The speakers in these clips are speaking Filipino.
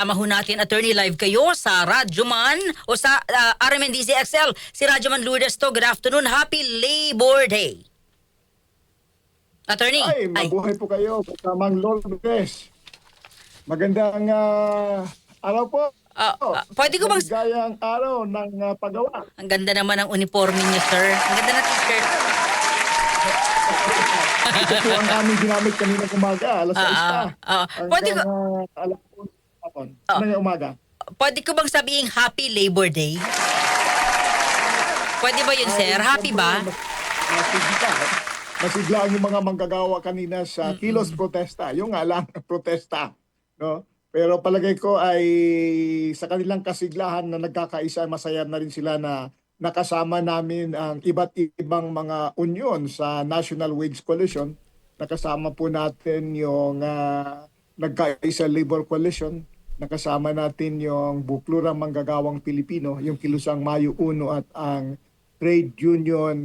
Amaho natin, attorney, live kayo sa Radyo Man o sa RMNDC XL. Si Radyo Man Lourdes to. Good afternoon. Happy Labor Day. Attorney. Ay, mabuhay po kayo kasamang Lourdes. Magandang araw po. Pwede ko bang... Maligayang araw ng paggawa. Ang ganda naman ng uniforme niyo, sir. Ang ganda na t-shirt. Ito po ang aming ginamit kanina umaga, alas 6 pa. Pwede ko... Alas 4 hapon. Ngayong umaga. Pwede ko bang sabihin Happy Labor Day? Pwede ba yun, sir? Happy ba? Masigla ang yung mga manggagawa kanina sa kilos protesta. Yung nga lang, protesta. No? Pero palagay ko ay sa kanilang kasiglahan na nagkakaisa, masaya na rin sila na nakasama namin ang iba't ibang mga union sa National Wage Coalition. Nakasama po natin yung Nagkaisa Labor Coalition. Nakasama natin yung Buklurang Manggagawang Pilipino, yung Kilusang Mayo 1 at ang Trade Union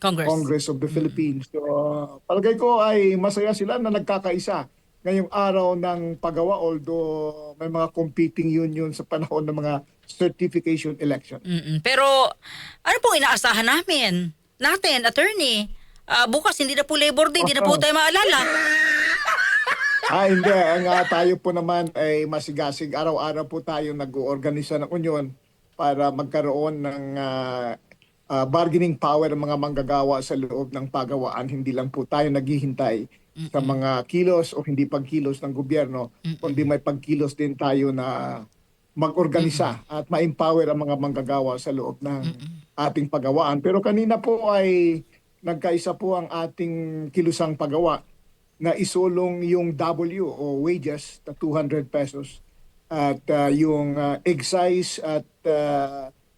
Congress of the Philippines. So palagay ko ay masaya sila na nagkakaisa ngayong araw ng paggawa, although may mga competing union sa panahon ng mga certification election. Pero ano pong inaasahan natin, attorney? Bukas hindi na po Labor Day, hindi na po tayo maalala. Hindi. Tayo po naman ay masigasig. Araw-araw po tayo nag-oorganisa ng union para magkaroon ng bargaining power ng mga manggagawa sa loob ng pagawaan. Hindi lang po tayo naghihintay sa mga kilos o hindi pagkilos ng gobyerno, kundi may pagkilos din tayo na mag-organisa at ma-empower ang mga manggagawa sa loob ng ating pagawaan. Pero kanina po ay nagkaisa po ang ating kilusang pagawa na isulong yung W o wages na 200 pesos at yung excise at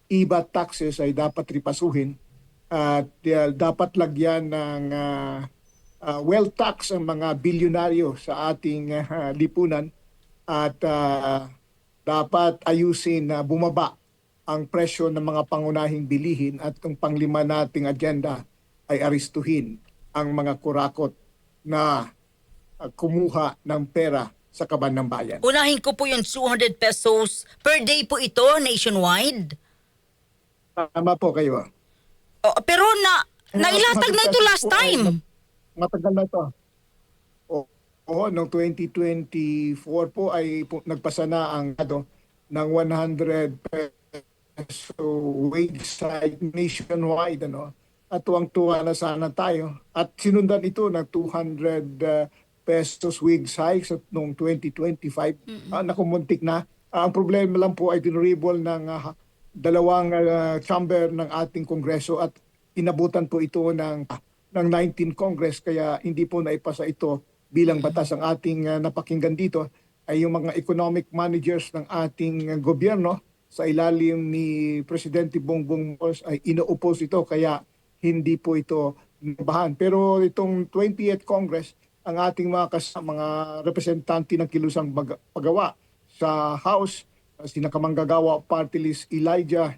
IVA taxes ay dapat ripasuhin at dapat lagyan ng wealth tax ang mga bilyonaryo sa ating lipunan at dapat ayusin na bumaba ang presyo ng mga pangunahing bilihin at ang panglima nating agenda ay aristuhin ang mga kurakot na kumuha ng pera sa kaban ng bayan. Unahin ko po yung 200 pesos per day po ito nationwide. Tama po kayo. Pero nailatag na ito last time. Matagal na ito. Oo, noong 2024 po ay nagpasa na ang ng 100 peso wage hike nationwide. At tuwang-tuwa na sana tayo. At sinundan ito ng 200 pesos wage hike sa noong 2025. Nakumuntik na. Ang problema lang po ay dinuribol ng dalawang chamber ng ating kongreso at inabutan po ito ng 19 Congress, kaya hindi po naipasa ito bilang batas. Ang ating napakinggan dito ay yung mga economic managers ng ating gobyerno sa ilalim ni Presidente Bongbong Marcos ay ino-oppose ito, kaya hindi po ito nabahan. Pero itong 20th Congress, ang ating mga representante ng kilusang pagawa sa House, si nakamanggagawa Party List Elijah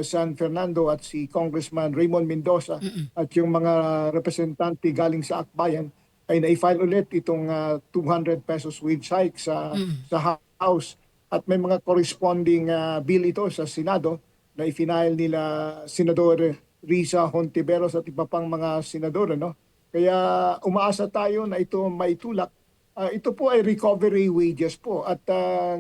San Fernando at si Congressman Raymond Mendoza at yung mga representante galing sa Akbayan ay na-file ulit itong 200 pesos wage hike sa House at may mga corresponding bill ito sa Senado na i-file nila Senador Risa Hontiveros at iba pang mga senador. Kaya umaasa tayo na ito maitulak. Ito po ay recovery wages po at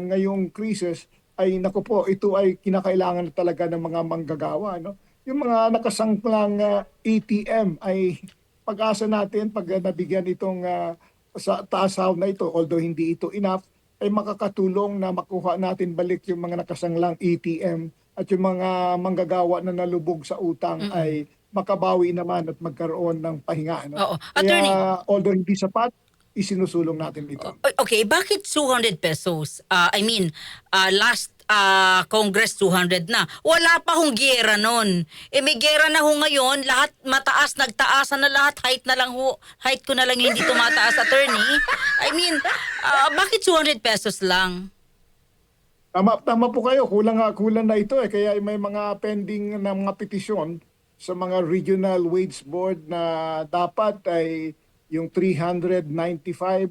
ngayong crisis ay naku po, ito ay kinakailangan talaga ng mga manggagawa. Yung mga nakasangklang ATM ay pag-asa natin pag nabigyan itong sa taas sahod na ito, although hindi ito enough, ay makakatulong na makuha natin balik yung mga nakasanglang ATM at yung mga manggagawa na nalubog sa utang ay makabawi naman at magkaroon ng pahinga. Kaya although hindi sapat, isinusulong natin ito. Okay, bakit 200 pesos? Last Congress 200 na. Wala pa hong giyera nun. May giyera na ho ngayon, lahat mataas, nagtaasan na lahat, height ko na lang hindi tumataas, attorney. Bakit 200 pesos lang? Tama po kayo, kulang na ito kaya may mga pending na mga petisyon sa mga regional wage board na dapat ay yung 395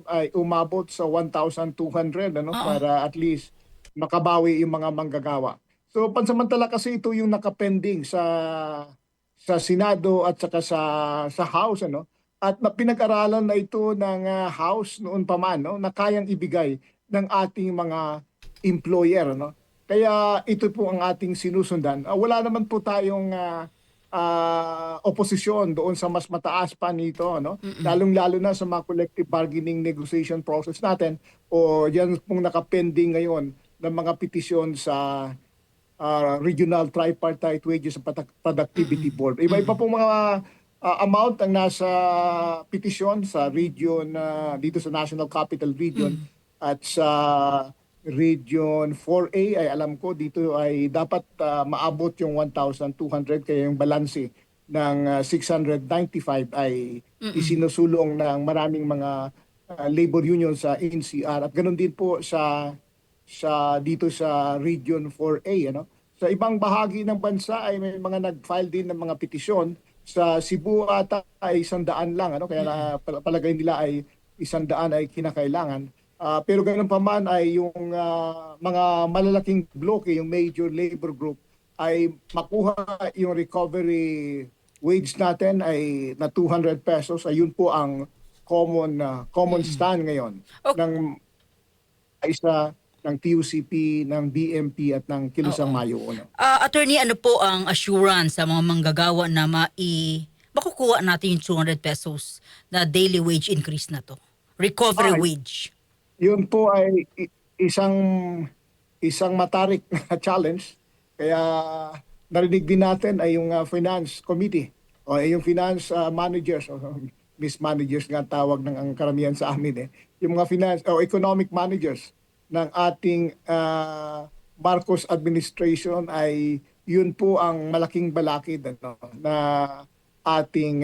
ay umabot sa 1,200 ano Oo. para at least makabawi yung mga manggagawa. So pansamantala kasi ito yung nakapending sa Senado at saka sa House ano at pinag-aralan na ito ng House noon pa man no na kayang ibigay ng ating mga employer no. Kaya ito po ang ating sinusundan. Wala naman po tayong oposisyon doon sa mas mataas pa nito no. Mm-mm. Lalong-lalo na sa mga collective bargaining negotiation process natin o yan pong nakapending ngayon ng mga petisyon sa Regional Tripartite Wages and Productivity Mm-mm. Board. Iba-iba Mm-mm. pong mga amount ang nasa petisyon sa region dito sa National Capital Region Mm. at sa Region 4A ay alam ko dito ay dapat maabot yung 1,200 kaya yung balanse ng 695 ay Mm-mm. isinusulong ng maraming mga labor union sa NCR at ganoon din po sa dito sa Region 4A ano. Sa ibang bahagi ng bansa ay may mga nag-file din ng mga petisyon. Sa Cebu ata ay 100 lang ano kaya Mm-mm. palagay nila ay 100 ay kinakailangan. Pero ganoon pa man ay yung mga malalaking bloke, yung major labor group ay makuha yung recovery wage natin ay na 200 pesos. Ayun po ang common Mm-mm. stand ngayon Ok. ng isa ng TUCP, ng BMP at ng Kilusang Oo. Mayo Uno. Attorney, ano po ang assurance sa mga manggagawa na makukuha natin yung 200 pesos na daily wage increase na to? Recovery Ah, wage. yun po ay isang matarik na challenge. Kaya narinig din natin ay yung finance committee o yung finance managers o mismanagers nga tawag ng ang karamihan sa amin eh. Yung mga finance o economic managers ng ating Marcos administration ay yun po ang malaking balakid ano, na ating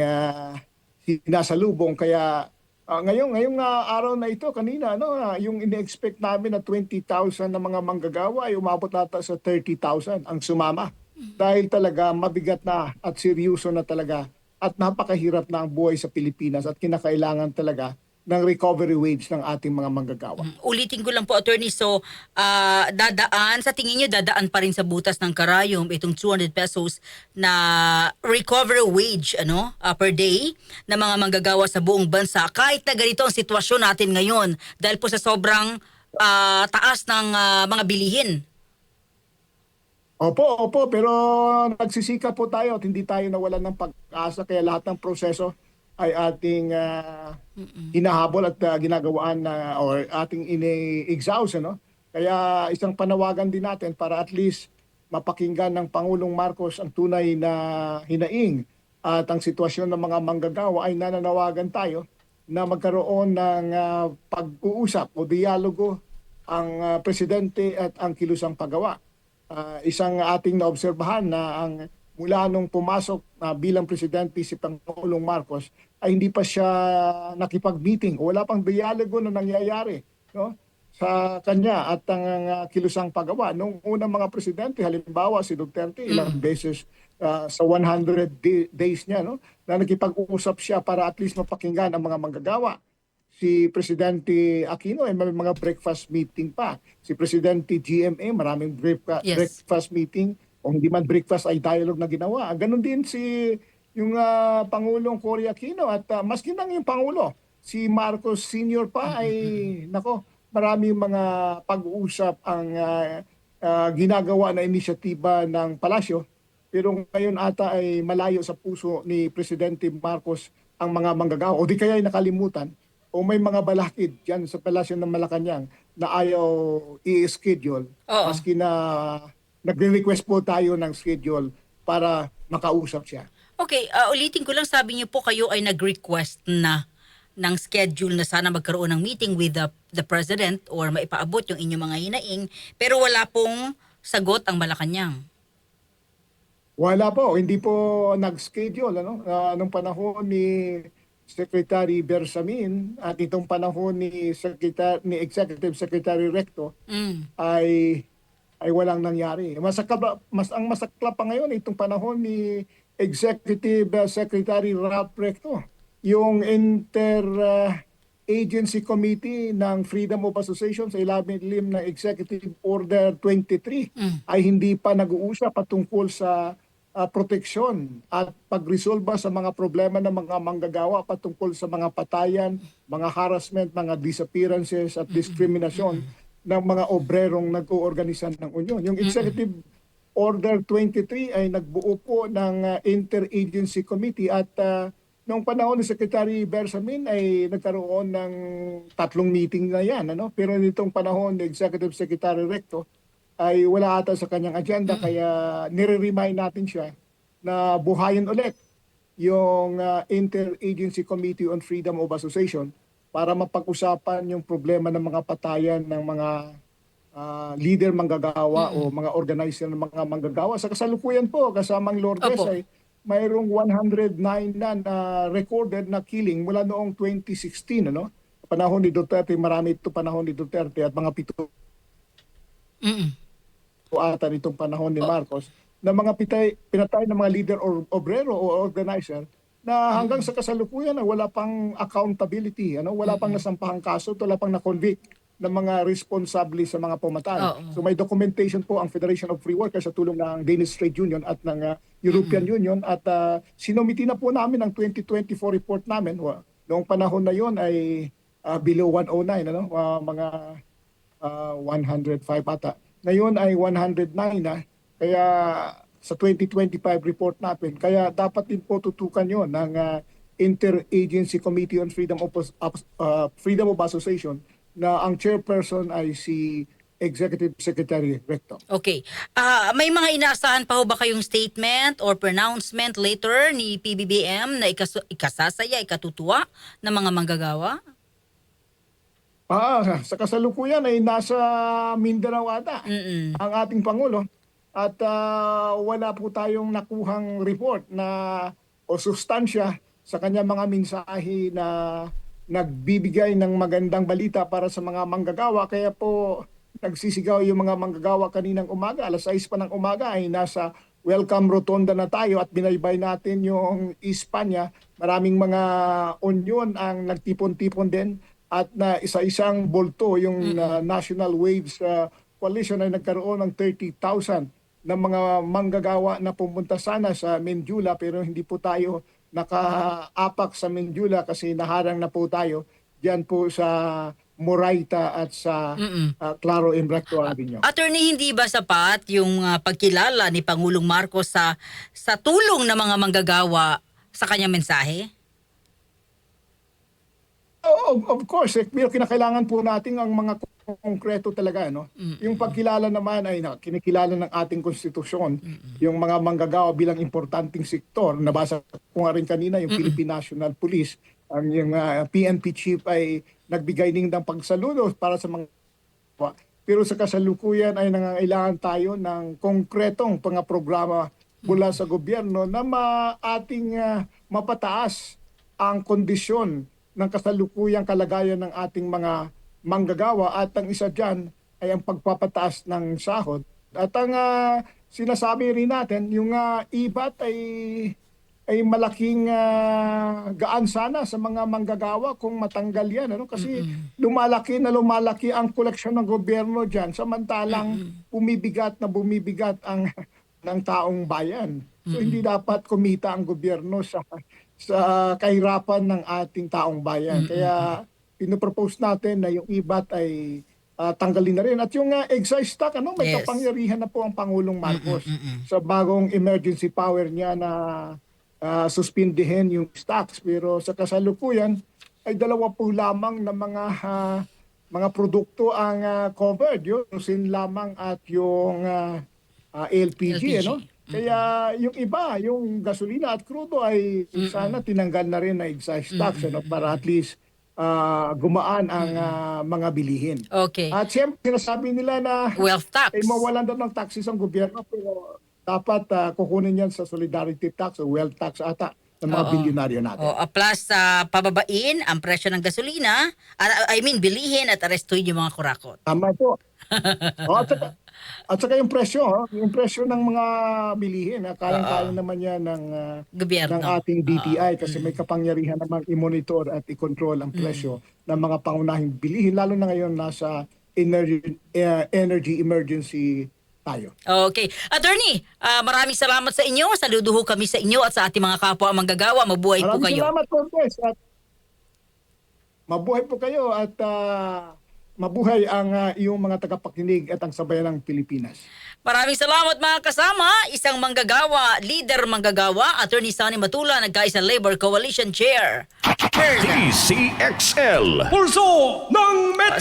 sinasalubong. Kaya ngayong araw na ito kanina no yung ine-expect namin na 20,000 na mga manggagawa ay umabot nata sa 30,000 ang sumama. Dahil talaga mabigat na at seryoso na talaga at napakahirap na ang buhay sa Pilipinas at kinakailangan talaga ng recovery wage ng ating mga manggagawa. Ulitin ko lang po, attorney. So, sa tingin niyo, dadaan pa rin sa butas ng karayom itong 200 pesos na recovery wage per day na mga manggagawa sa buong bansa kahit na ganito ang sitwasyon natin ngayon dahil po sa sobrang taas ng mga bilihin. Opo, pero nagsisikap po tayo at hindi tayo nawalan ng pag-asa kaya lahat ng proseso ay ating hinahabol at ginagawaan or ating ini-exhaust ano. Kaya isang panawagan din natin para at least mapakinggan ng Pangulong Marcos ang tunay na hinaing at ang sitwasyon ng mga manggagawa ay nananawagan tayo na magkaroon ng pag-uusap o dialogo ang presidente at ang kilusang paggawa. Isang ating naobserbahan na ang mula nung pumasok bilang presidente si Pangulong Marcos ay hindi pa siya nakipag-meeting o wala pang dialogo na nangyayari no sa kanya at ang kilusang paggawa nung unang mga presidente halimbawa si Duterte ilang Mm. beses sa 100 days niya no na nakipag-usap siya para at least mapakinggan ang mga manggagawa. Si Presidente Aquino ay may mga breakfast meeting pa. Si Presidente GMA maraming Yes. breakfast meeting. Kung hindi man breakfast ay dialogue na ginawa. Ganon din si yung Pangulong Cory Aquino at maski nang yung Pangulo, si Marcos Sr. pa ay nako, maraming mga pag-uusap ang ginagawa na inisyatiba ng palasyo. Pero ngayon ata ay malayo sa puso ni Presidente Marcos ang mga manggagawa o di kaya ay nakalimutan o may mga balakid dyan sa palasyo ng Malacanang na ayaw i-schedule Oo. maski na nagre-request po tayo ng schedule para makausap siya. Okay, ulitin ko lang, sabi niyo po kayo ay nag-request na ng schedule na sana magkaroon ng meeting with the president or maipaabot yung inyong mga hinaing, pero wala pong sagot ang Malacanang. Wala po, hindi po nag-schedule ano. Nung panahon ni Secretary Bersamin at itong panahon ni Executive Secretary Recto Mm. ay walang nangyari. Ang masakla pa ngayon itong panahon ni Executive Secretary Ralph Recto yung Agency Committee ng Freedom of Association sa ilalim ng Executive Order 23 ay hindi pa nag-uusap patungkol sa proteksyon at pagresolba sa mga problema ng mga manggagawa patungkol sa mga patayan, mga harassment, mga disappearances at diskriminasyon ng mga obrerong nag-oorganisa ng union. Yung Executive Order 23 ay nagbuo po ng Interagency Committee at noong panahon ni Secretary Bersamin ay nagkaroon ng 3 meeting na yan. Pero nitong panahon ni Executive Secretary Recto ay wala ata sa kanyang agenda kaya nire-remind natin siya na buhayin ulit yung Interagency Committee on Freedom of Association para mapag-usapan yung problema ng mga patayan ng mga leader manggagawa o mga organizer ng mga manggagawa. Sa kasalukuyan po, kasamang Lourdes Opo. ay mayroong 109 na recorded na killing mula noong 2016. Panahon ni Duterte, marami ito panahon ni Duterte at mga 7 ata nitong panahon ni Marcos na mga pinatay ng mga leader or obrero o organizer na hanggang sa kasalukuyan na wala pang accountability, wala pang nasampahang kaso, wala pang na-convict ng mga responsable sa mga pumatay. Oo. So may documentation po ang Federation of Free Workers sa tulong ng Danish Trade Union at ng European Union at sinumiti na po namin ang 2024 report namin. Noong panahon na yon ay below 109, mga 105 ata. Ngayon ay 109 na. Kaya sa 2025 report natin, kaya dapat din po tutukan yon ng Interagency Committee on Freedom of Association na ang chairperson ay si Executive Secretary Recto. Okay. May mga inaasahan pa ho ba kayong statement or pronouncement later ni PBBM na ikasasaya, ikatutuwa ng mga manggagawa? Sa kasalukuyan ay nasa Mindanao ata ang ating Pangulo at wala po tayong nakuhang report na o sustansya sa kanyang mga mensahe na nagbibigay ng magandang balita para sa mga manggagawa. Kaya po nagsisigaw yung mga manggagawa kaninang umaga, alas 6 pa ng umaga ay nasa welcome rotonda na tayo at binaybay natin yung Espanya. Maraming mga union ang nagtipon-tipon din at na isa-isang bolto yung National Waves Coalition ay nagkaroon ng 30,000 ng mga manggagawa na pumunta sana sa Mindula pero hindi po tayo nakaapak sa Mindula kasi naharang na po tayo diyan po sa Moraita at sa Claro and Recto Avenue. Attorney, hindi ba sapat yung pagkilala ni Pangulong Marcos sa tulong ng mga manggagawa sa kanyang mensahe? Of course, pero kinakailangan po natin ang mga konkreto talaga. Yung pagkilala naman ay kinikilala ng ating konstitusyon, yung mga manggagawa bilang importanteng sektor. Nabasa ko nga rin kanina yung Philippine National Police, ang yung PNP chief ay nagbigay din ng pagsaludo para sa mga. Pero sa kasalukuyan ay nangangailangan tayo ng konkretong mga programa mula sa gobyerno na ating mapataas ang kondisyon ng kasalukuyang kalagayan ng ating mga manggagawa at ang isa dyan ay ang pagpapataas ng sahod. At ang sinasabi rin natin, yung IBAT ay malaking gaan sana sa mga manggagawa kung matanggal yan. Kasi lumalaki ang koleksyon ng gobyerno dyan samantalang bumibigat ang ng taong bayan. So hindi dapat kumita ang gobyerno sa kahirapan ng ating taong bayan. Kaya pinopropose natin na yung IBAT ay tanggalin na rin. At yung excise tax, may Yes. kapangyarihan na po ang Pangulong Marcos sa bagong emergency power niya na suspindihin yung tax. Pero sa kasalukuyan ay 2 po lamang na mga produkto ang covered. Yung sin lamang at yung LPG. Kaya yung iba, yung gasolina at crudo ay sana tinanggal na rin na excise tax para at least gumaan ang mga bilihin. Okay. At siyempre sinasabi nila na Wealth tax. mawalan daw ng taxes ang gobyerno pero dapat kukunin yan sa solidarity tax o wealth tax ata ng mga bilyonaryo natin. Plus pababain ang presyo ng gasolina, bilihin at arestuhin yung mga kurakot. Tama po. At At saka yung presyo ng mga bilihin, kayang-kaya naman yan Gobyerno. ng ating DTI kasi may kapangyarihan namang i-monitor at i-control ang presyo ng mga pangunahing bilihin, lalo na ngayon nasa energy emergency tayo. Okay. Attorney, maraming salamat sa inyo. Saludo ho kami sa inyo at sa ating mga kapwa manggagawa. Mabuhay po Maraming kayo. salamat po, Tess, at mabuhay po kayo at mabuhay ang iyong mga tagapakinig at ang sabayan ng Pilipinas. Maraming salamat mga kasama. Isang manggagawa, leader manggagawa, Attorney Sonny Matula, nagkaisang Labor Coalition Chair. Cheers! DCXL. Pulso ng Metro.